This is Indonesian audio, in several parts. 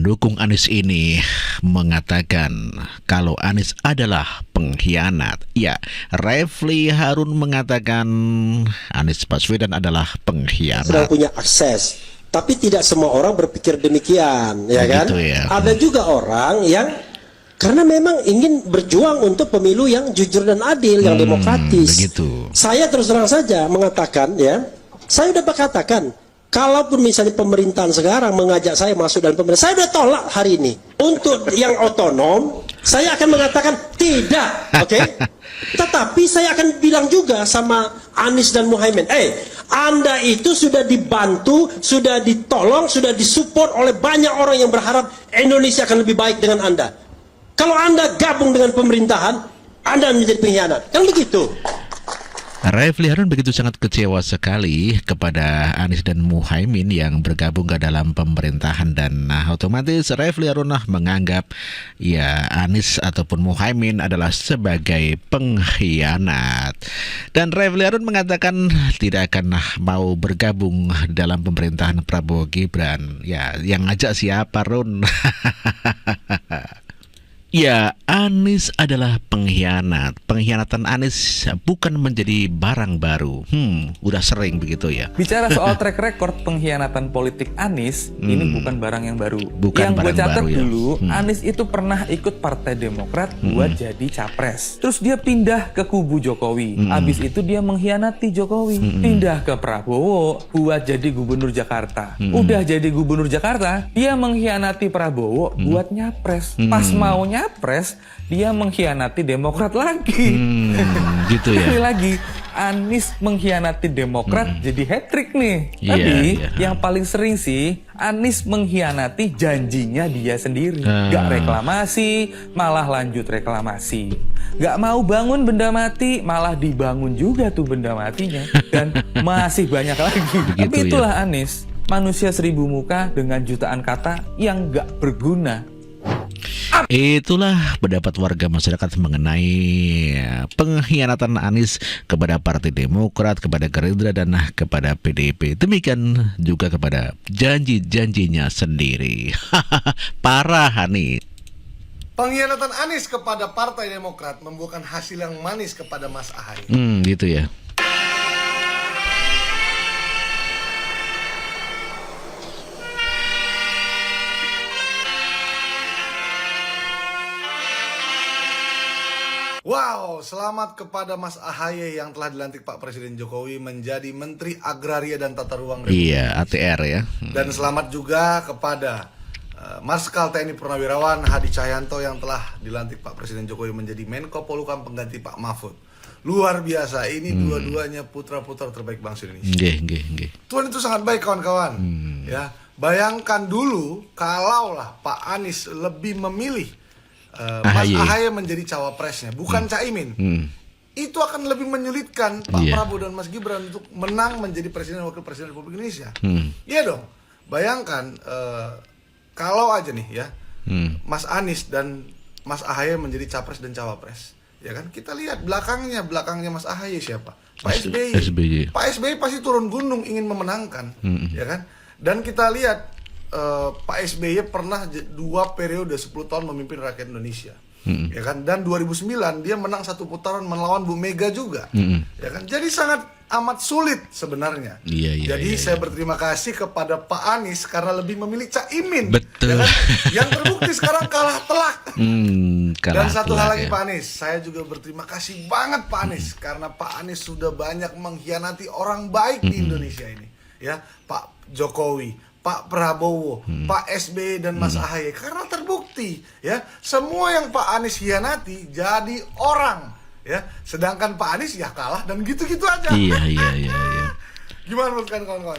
pendukung Anies ini mengatakan kalau Anies adalah pengkhianat. Ya, Refli Harun mengatakan Anies Baswedan adalah pengkhianat. Sedang punya akses, tapi tidak semua orang berpikir demikian, ya kan? Gitu ya. Ada juga orang yang karena memang ingin berjuang untuk pemilu yang jujur dan adil, yang demokratis. Begitu. Saya terus terang saja mengatakan, ya, saya sudah berkatakan, kalaupun misalnya pemerintahan sekarang mengajak saya masuk dalam pemerintahan, saya sudah tolak hari ini. Untuk yang otonom, saya akan mengatakan tidak, oke? Tetapi saya akan bilang juga sama Anies dan Muhaimin, Anda itu sudah dibantu, sudah ditolong, sudah disupport oleh banyak orang yang berharap Indonesia akan lebih baik dengan Anda. Kalau Anda gabung dengan pemerintahan, Anda menjadi pengkhianat. Kan begitu. Refli Harun begitu sangat kecewa sekali kepada Anies dan Muhaimin yang bergabung ke dalam pemerintahan, dan otomatis Refli Harun menganggap ya Anies ataupun Muhaimin adalah sebagai pengkhianat. Dan Refli Harun mengatakan tidak akan mau bergabung dalam pemerintahan Prabowo Gibran. Ya, yang ngajak siapa, Run? Ya, Anies adalah pengkhianat. Pengkhianatan Anies bukan menjadi barang baru. Udah sering begitu ya. Bicara soal track record pengkhianatan politik Anies, ini bukan barang yang baru. Bukan yang gue catat baru, ya. dulu, Anies itu pernah ikut Partai Demokrat buat jadi capres. Terus dia pindah ke kubu Jokowi. Habis itu dia mengkhianati Jokowi. Pindah ke Prabowo buat jadi gubernur Jakarta. Udah jadi gubernur Jakarta, dia mengkhianati Prabowo buat nyapres. Pas mau nyapres, dia mengkhianati Demokrat lagi. Gitu ya. Sekali lagi, Anies mengkhianati Demokrat jadi hat-trick nih. Tapi yang paling sering sih Anies mengkhianati janjinya dia sendiri. Gak reklamasi, malah lanjut reklamasi. Gak mau bangun benda mati, malah dibangun juga tuh benda matinya. Dan masih banyak lagi. Begitu, tapi itulah Anies, manusia seribu muka dengan jutaan kata yang gak berguna. Itulah pendapat warga masyarakat mengenai pengkhianatan Anies kepada Partai Demokrat, kepada Gerindra, dan kepada PDIP. Demikian juga kepada janji-janjinya sendiri. Parah Anies. Pengkhianatan Anies kepada Partai Demokrat membuahkan hasil yang manis kepada Mas Ahaye. Gitu ya. Wow, selamat kepada Mas Ahaye yang telah dilantik Pak Presiden Jokowi menjadi Menteri Agraria dan Tata Ruang Republik. Iya, ATR ya. Dan selamat juga kepada Marskal TNI Purnawirawan Hadi Cahyanto yang telah dilantik Pak Presiden Jokowi menjadi Menko Polhukam pengganti Pak Mahfud. Luar biasa, ini dua-duanya putra-putra terbaik bangsa Indonesia. Nggih. Tuhan itu sangat baik, kawan-kawan. Ya, bayangkan dulu kalaulah Pak Anies lebih memilih Mas Ahaye menjadi cawapresnya, bukan Caimin. Itu akan lebih menyulitkan Pak Prabowo dan Mas Gibran untuk menang menjadi presiden dan wakil presiden Republik Indonesia. Iya dong. Bayangkan kalau aja nih ya, Mas Anies dan Mas Ahaye menjadi capres dan cawapres. Ya kan? Kita lihat belakangnya Mas Ahaye siapa? Pak SBY. Pak SBY pasti turun gunung ingin memenangkan, ya kan? Dan kita lihat Pak SBY pernah 2 periode 10 tahun memimpin rakyat Indonesia, ya kan? Dan 2009 dia menang 1 putaran melawan Bu Mega juga, ya kan? Jadi sangat amat sulit sebenarnya. Jadi saya berterima kasih kepada Pak Anies karena lebih memilih Caimin. Betul. Ya kan? Yang terbukti sekarang kalah telak. Dan satu hal lagi ya. Pak Anies, saya juga berterima kasih banget Pak Anies karena Pak Anies sudah banyak mengkhianati orang baik di Indonesia ini, ya, Pak Jokowi, Pak Prabowo, Pak SBY dan Mas Ahaye, karena terbukti ya semua yang Pak Anies hianati jadi orang, ya, sedangkan Pak Anies ya kalah dan gitu-gitu aja. Iya. Gimana menurut kawan-kawan?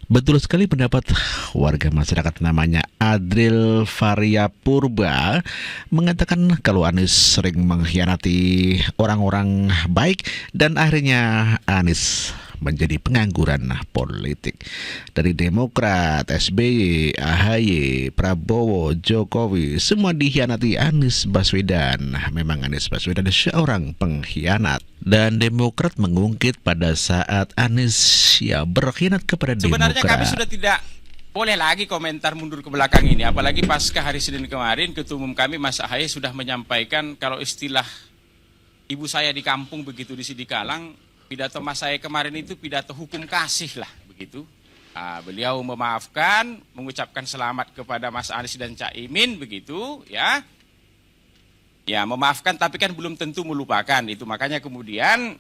Betul sekali pendapat warga masyarakat namanya Adril Varia Purba mengatakan kalau Anies sering mengkhianati orang-orang baik dan akhirnya Anies menjadi pengangguran politik. Dari Demokrat, SBY, Ahaye, Prabowo, Jokowi, semua dikhianati Anies Baswedan. Memang Anies Baswedan seorang pengkhianat. Dan Demokrat mengungkit pada saat Anies berkhianat kepada Sebenarnya Demokrat. kami sudah tidak boleh lagi komentar mundur ke belakang ini, apalagi pasca hari Senin kemarin Ketua Umum kami Mas Ahaye sudah menyampaikan kalau istilah ibu saya di kampung begitu di Sidikalang, pidato Mas Ahaye kemarin itu pidato hukum kasih lah begitu. Beliau memaafkan, mengucapkan selamat kepada Mas Anies dan Caimin begitu ya. Ya memaafkan tapi kan belum tentu melupakan, itu makanya kemudian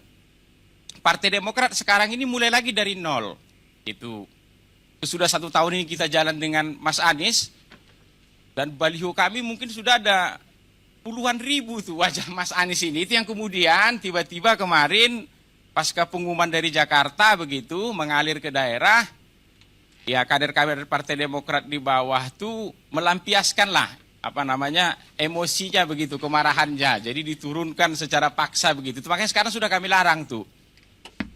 Partai Demokrat sekarang ini mulai lagi dari nol. Itu sudah 1 tahun ini kita jalan dengan Mas Anies dan baliho kami mungkin sudah ada puluhan ribu tuh wajah Mas Anies ini. Itu yang kemudian tiba-tiba kemarin pasca pengumuman dari Jakarta begitu mengalir ke daerah. Ya kader-kader Partai Demokrat di bawah tuh melampiaskan lah emosinya begitu, kemarahannya. Jadi diturunkan secara paksa begitu. Itu makanya sekarang sudah kami larang tuh.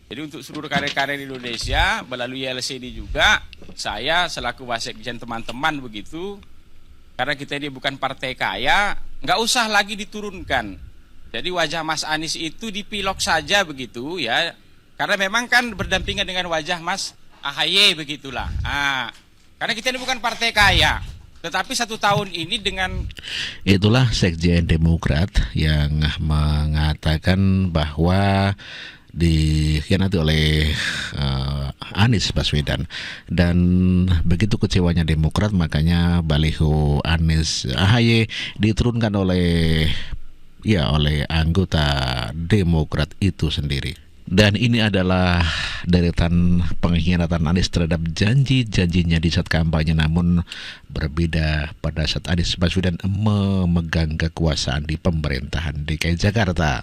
Jadi untuk seluruh kader-kader Indonesia melalui LCD juga, saya selaku wasekjen teman-teman begitu, karena kita ini bukan partai kaya, nggak usah lagi diturunkan. Jadi wajah Mas Anies itu dipilok saja begitu ya, karena memang kan berdampingan dengan wajah Mas Ahaye begitulah. Karena kita ini bukan partai kaya, tetapi 1 tahun ini dengan itulah Sekjen Demokrat yang mengatakan bahwa dikhianati oleh Anies Baswedan, dan begitu kecewanya Demokrat makanya baliho Anies Ahaye diturunkan oleh anggota Demokrat itu sendiri. Dan ini adalah deretan pengkhianatan Anies terhadap janji-janjinya di saat kampanye, namun berbeda pada saat Anies Baswedan memegang kekuasaan di pemerintahan DKI Jakarta.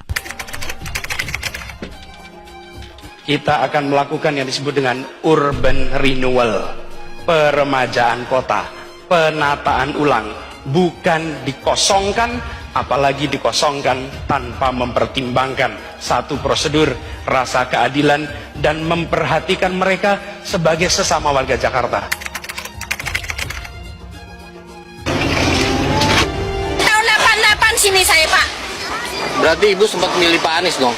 Kita akan melakukan yang disebut dengan urban renewal, peremajaan kota, penataan ulang, bukan dikosongkan, apalagi dikosongkan tanpa mempertimbangkan satu prosedur, rasa keadilan, dan memperhatikan mereka sebagai sesama warga Jakarta. Tahun 88 sini saya, Pak. Berarti Ibu sempat milih Pak Anies dong?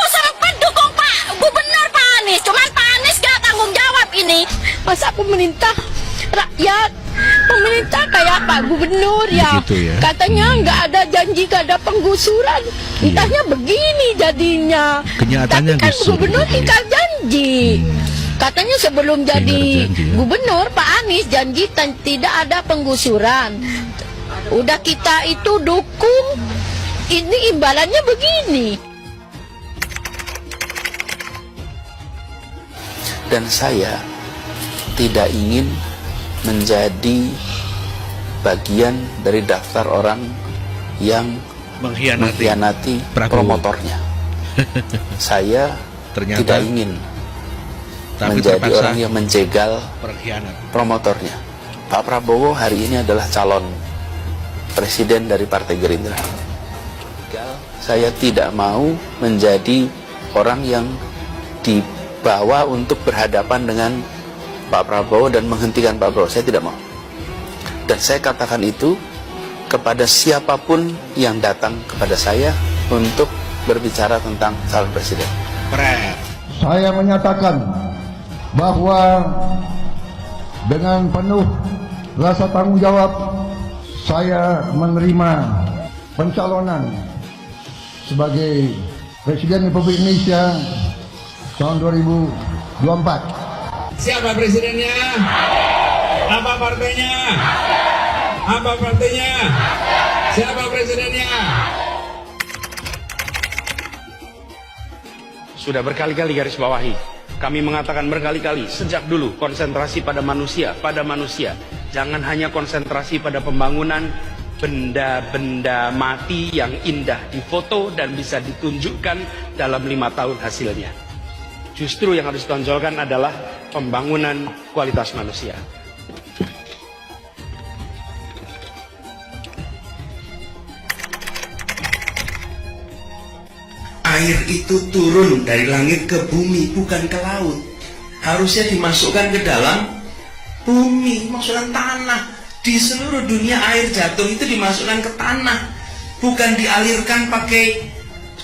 Sempat dukung Pak Gubernur Pak Anies. Cuman Pak Anies gak tanggung jawab ini. Masa pemerintah rakyat, pemerintah kayak Pak Gubernur ya, begitu ya. Katanya nggak ada janji, nggak ada penggusuran. Entahnya begini jadinya. Kenyataannya tapi kan gusur, Gubernur gitu ya. tinggal janji. Katanya sebelum jadi janji, ya. Gubernur Pak Anies janji tidak ada penggusuran. Udah kita itu dukung, ini imbalannya begini. Dan saya tidak ingin menjadi bagian dari daftar orang yang mengkhianati promotornya. Saya Ternyata tidak ingin menjadi terpaksa orang yang menjegal promotornya. Pak Prabowo hari ini adalah calon presiden dari Partai Gerindra. Saya tidak mau menjadi orang yang dibawa untuk berhadapan dengan Pak Prabowo dan menghentikan Pak Prabowo. Saya tidak mau. Dan saya katakan itu kepada siapapun yang datang kepada saya untuk berbicara tentang calon presiden. Saya menyatakan bahwa dengan penuh rasa tanggung jawab saya menerima pencalonan sebagai Presiden Republik Indonesia tahun 2024. Siapa presidennya? Apa partainya? Apa partainya? Siapa presidennya? Sudah berkali-kali garis bawahi. Kami mengatakan berkali-kali sejak dulu konsentrasi pada manusia, Jangan hanya konsentrasi pada pembangunan benda-benda mati yang indah difoto dan bisa ditunjukkan dalam 5 tahun hasilnya. Justru yang harus ditonjolkan adalah pembangunan kualitas manusia. Air itu turun dari langit ke bumi, bukan ke laut. Harusnya dimasukkan ke dalam bumi, masukkan tanah. Di seluruh dunia air jatuh itu dimasukkan ke tanah, bukan dialirkan pakai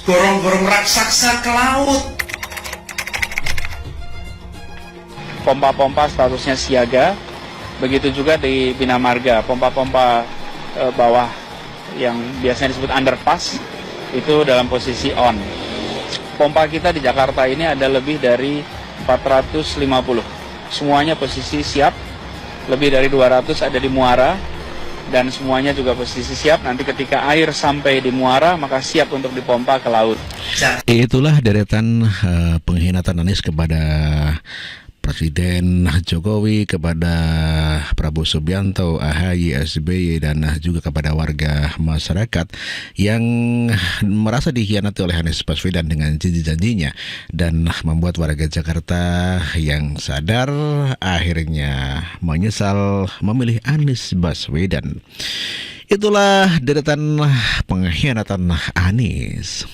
gorong-gorong raksasa ke laut. Pompa-pompa statusnya siaga, Begitu juga di Bina Marga, pompa-pompa bawah yang biasanya disebut underpass itu dalam posisi on. Pompa kita di Jakarta ini ada lebih dari 450. Semuanya posisi siap. Lebih dari 200 ada di muara dan semuanya juga posisi siap. Nanti ketika air sampai di muara maka siap untuk dipompa ke laut. Itulah deretan pengkhianatan Anies kepada Presiden Jokowi, kepada Prabowo Subianto, AHY, SBY, dan juga kepada warga masyarakat yang merasa dikhianati oleh Anies Baswedan dengan janji-janjinya dan membuat warga Jakarta yang sadar akhirnya menyesal memilih Anies Baswedan. Itulah deretan pengkhianatan Anies.